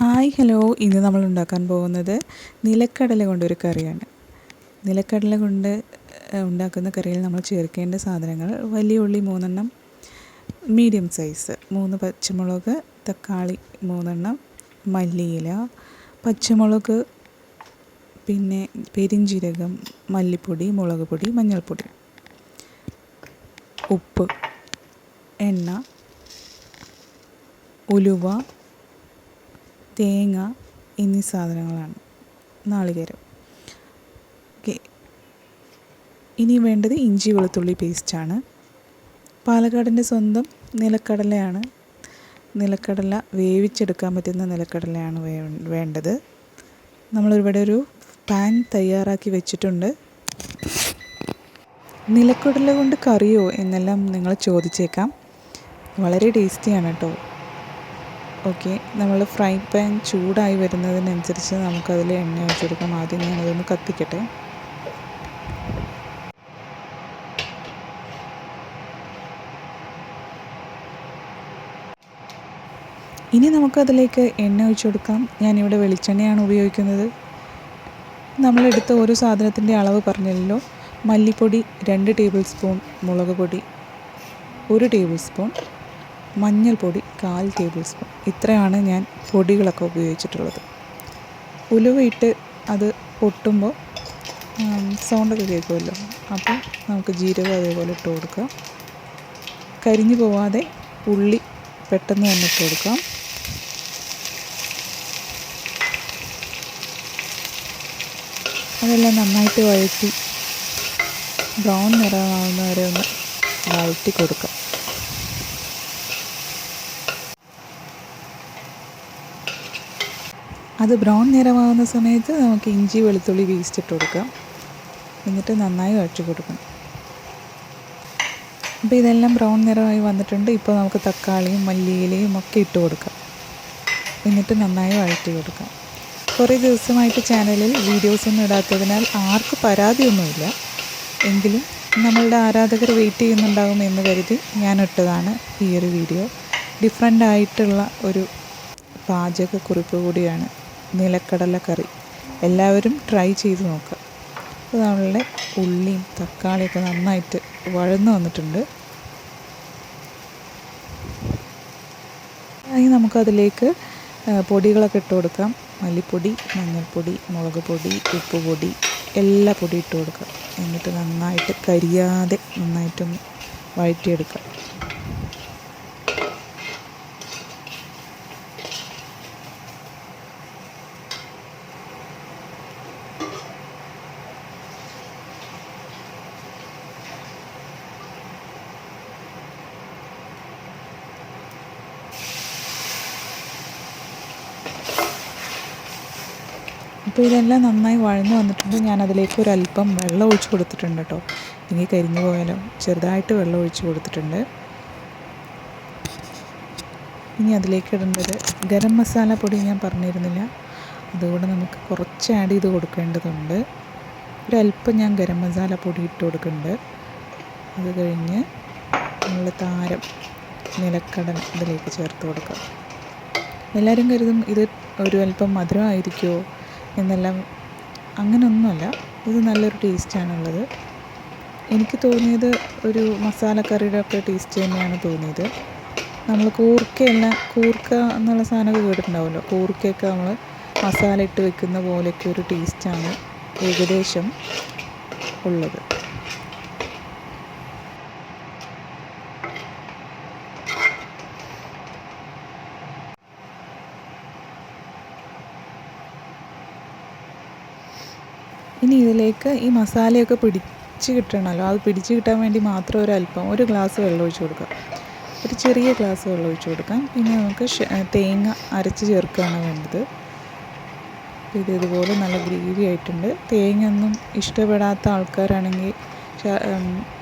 Hi hello, ഇന്ന് നമ്മൾ ഉണ്ടാക്കാൻ പോകുന്നത് നിലക്കടല കൊണ്ടൊരു കറിയാണ്. നിലക്കടല കൊണ്ട് ഉണ്ടാക്കുന്ന കറിയിൽ നമ്മൾ ചേർക്കേണ്ട സാധനങ്ങൾ: വലിയ ഉള്ളി 3 എണ്ണം, മീഡിയം സൈസ് 3 പച്ചമുളക്, തക്കാളി 3 എണ്ണം, മല്ലിയില, പച്ചമുളക്, പിന്നെ പെരിഞ്ജീരകം, മല്ലിപ്പൊടി, മുളക് പൊടി, മഞ്ഞൾപ്പൊടി, ഉപ്പ്, എണ്ണ, ഉലുവ, തേങ്ങ എന്നീ സാധനങ്ങളാണ്. നാളികേരം. ഓക്കെ, ഇനി വേണ്ടത് ഇഞ്ചി വെളുത്തുള്ളി പേസ്റ്റാണ്. പാലക്കാടിൻ്റെ സ്വന്തം നിലക്കടലയാണ്. നിലക്കടല വേവിച്ചെടുക്കാൻ പറ്റുന്ന നിലക്കടലയാണ് വേണ്ടത്. നമ്മളിവിടെ ഒരു പാൻ തയ്യാറാക്കി വെച്ചിട്ടുണ്ട്. നിലക്കടല കൊണ്ട് കറിയോ എന്നെല്ലാം നിങ്ങൾ ചോദിച്ചേക്കാം. വളരെ ടേസ്റ്റിയാണ് കേട്ടോ. ഓക്കെ, നമ്മൾ ഫ്രൈ പാൻ ചൂടായി വരുന്നതിനനുസരിച്ച് നമുക്കതിൽ എണ്ണ ഒഴിച്ച് കൊടുക്കാം. ആദ്യം ഞാനതൊന്ന് കത്തിക്കട്ടെ. ഇനി നമുക്കതിലേക്ക് എണ്ണ ഒഴിച്ച് കൊടുക്കാം. ഞാനിവിടെ വെളിച്ചെണ്ണയാണ് ഉപയോഗിക്കുന്നത്. നമ്മളെടുത്ത ഓരോ സാധനത്തിൻ്റെ അളവ് പറഞ്ഞല്ലോ. മല്ലിപ്പൊടി 2 ടേബിൾ സ്പൂൺ, മുളക് പൊടി 1 ടേബിൾ സ്പൂൺ, മഞ്ഞൾപ്പൊടി 1/4 ടേബിൾ സ്പൂൺ. ഇത്രയാണ് ഞാൻ പൊടികളൊക്കെ ഉപയോഗിച്ചിട്ടുള്ളത്. ഉലുവയിട്ട് അത് പൊട്ടുമ്പോൾ സൗണ്ടൊക്കെ കേൾക്കുമല്ലോ, അപ്പോൾ നമുക്ക് ജീരകം അതേപോലെ ഇട്ട് കൊടുക്കാം. കരിഞ്ഞു പോവാതെ ഉള്ളി പെട്ടെന്ന് തന്നെ ഇട്ട് കൊടുക്കാം. അതെല്ലാം നന്നായിട്ട് വഴറ്റി ബ്രൗൺ നിറമാവുന്നവരെ ഒന്ന് വഴറ്റി കൊടുക്കാം. അത് ബ്രൗൺ നിറമാകുന്ന സമയത്ത് നമുക്ക് ഇഞ്ചി വെളുത്തുള്ളി പേസ്റ്റ് ഇട്ട് കൊടുക്കാം. എന്നിട്ട് നന്നായി വഴറ്റി കൊടുക്കണം. അപ്പോൾ ഇതെല്ലാം ബ്രൗൺ നിറമായി വന്നിട്ടുണ്ട്. ഇപ്പോൾ നമുക്ക് തക്കാളിയും മല്ലിയിലയും ഒക്കെ ഇട്ട് കൊടുക്കാം. എന്നിട്ട് നന്നായി വഴറ്റി കൊടുക്കാം. കുറേ ദിവസമായിട്ട് ചാനലിൽ വീഡിയോസൊന്നും ഇടാത്തതിനാൽ ആർക്കും പരാതിയൊന്നുമില്ല. എങ്കിലും നമ്മളുടെ ആരാധകർ വെയിറ്റ് ചെയ്യുന്നുണ്ടാകും എന്ന് കരുതി ഞാൻ ഇട്ടതാണ് ഈ ഒരു വീഡിയോ. ഡിഫറെൻ്റ് ആയിട്ടുള്ള ഒരു പാചകക്കുറിപ്പ് കൂടിയാണ് നിലക്കടല കറി. എല്ലാവരും ട്രൈ ചെയ്ത് നോക്കുക. അപ്പോൾ നമ്മളുടെ ഉള്ളിയും തക്കാളിയൊക്കെ നന്നായിട്ട് വഴന്നു വന്നിട്ടുണ്ട്. ഇനി നമുക്കതിലേക്ക് പൊടികളൊക്കെ ഇട്ട് കൊടുക്കാം. മല്ലിപ്പൊടി, മഞ്ഞൾപ്പൊടി, മുളക് പൊടി, ഉപ്പ് പൊടി, എല്ലാ പൊടി ഇട്ട് കൊടുക്കാം. എന്നിട്ട് നന്നായിട്ട് കരിയാതെ നന്നായിട്ടൊന്ന് വഴറ്റിയെടുക്കാം. അപ്പോൾ ഇതെല്ലാം നന്നായി വഴന്നു വന്നിട്ടുണ്ട്. ഞാനതിലേക്ക് ഒരല്പം വെള്ളം ഒഴിച്ച് കൊടുത്തിട്ടുണ്ട് കേട്ടോ. ഇനി കരിഞ്ഞു പോയാലോ, ചെറുതായിട്ട് വെള്ളം ഒഴിച്ച് കൊടുത്തിട്ടുണ്ട്. ഇനി അതിലേക്ക് ഇടേണ്ടത് ഗരം മസാല പൊടി ഞാൻ പറഞ്ഞിരുന്നില്ല, അതുകൊണ്ട് നമുക്ക് കുറച്ച് ആഡ് ചെയ്ത് കൊടുക്കേണ്ടതുണ്ട്. ഒരല്പം ഞാൻ ഗരം മസാല പൊടി ഇട്ട് കൊടുക്കുന്നുണ്ട്. അത് കഴിഞ്ഞ് നമ്മൾ താരം നിലക്കടല ഇതിലേക്ക് ചേർത്ത് കൊടുക്കാം. എല്ലാവരും കരുതും ഇത് ഒരു അല്പം മധുരമായിരിക്കുമോ എന്നെല്ലാം. അങ്ങനെയൊന്നുമല്ല, ഇത് നല്ലൊരു ടേസ്റ്റാണുള്ളത്. എനിക്ക് തോന്നിയത് ഒരു മസാലക്കറിയുടെ ഒക്കെ ടേസ്റ്റ് തന്നെയാണ് തോന്നിയത്. നമ്മൾ കൂർക്ക എന്നുള്ള സാധനമൊക്കെ കേട്ടിട്ടുണ്ടാവുമല്ലോ. കൂർക്കയൊക്കെ നമ്മൾ മസാല ഇട്ട് വെക്കുന്ന പോലെയൊക്കെ ഒരു ടേസ്റ്റാണ് ഏകദേശം ഉള്ളത്. ഇനി ഇതിലേക്ക് ഈ മസാലയൊക്കെ പിടിച്ച് കിട്ടണമല്ലോ. അത് പിടിച്ച് കിട്ടാൻ വേണ്ടി മാത്രം ഒരു ഗ്ലാസ് വെള്ളം ഒഴിച്ച് കൊടുക്കാം. ഒരു ചെറിയ ഗ്ലാസ് വെള്ളം ഒഴിച്ച് കൊടുക്കാം. പിന്നെ നമുക്ക് തേങ്ങ അരച്ച് ചേർക്കുകയാണ് വേണ്ടത്. ഇതുപോലെ നല്ല ഗ്രേവി ആയിട്ടുണ്ട്. തേങ്ങ ഒന്നും ഇഷ്ടപ്പെടാത്ത ആൾക്കാരാണെങ്കിൽ,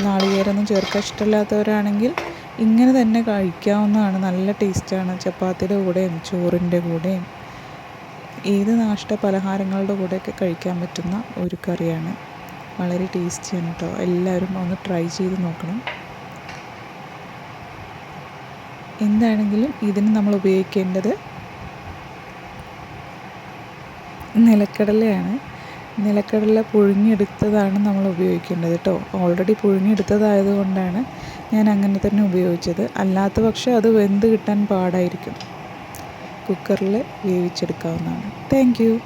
നാളികേരമൊന്നും ചേർക്കാൻ ഇഷ്ടമില്ലാത്തവരാണെങ്കിൽ ഇങ്ങനെ തന്നെ കഴിക്കാവുന്നതാണ്. നല്ല ടേസ്റ്റാണ്. ചപ്പാത്തിയുടെ കൂടെയും ചോറിൻ്റെ കൂടെയും ഏത് നാഷ്ട പലഹാരങ്ങളുടെ കൂടെയൊക്കെ കഴിക്കാൻ പറ്റുന്ന ഒരു കറിയാണ്. വളരെ ടേസ്റ്റിയാണ് കേട്ടോ. എല്ലാവരും ഒന്ന് ട്രൈ ചെയ്ത് നോക്കണം. എന്താണെങ്കിലും ഇതിന് നമ്മൾ ഉപയോഗിക്കേണ്ടത് നിലക്കടലയാണ്. നിലക്കടല പുഴുങ്ങിയെടുത്തതാണ് നമ്മൾ ഉപയോഗിക്കേണ്ടത് കേട്ടോ. ഓൾറെഡി പുഴുങ്ങിയെടുത്തതായത് കൊണ്ടാണ് ഞാൻ അങ്ങനെ തന്നെ ഉപയോഗിച്ചത്. അല്ലാത്ത പക്ഷം അത് വെന്ത് കിട്ടാൻ പാടായിരിക്കും. കുക്കറിൽ വേവിച്ചെടുക്കാവുന്നതാണ്. Thank you.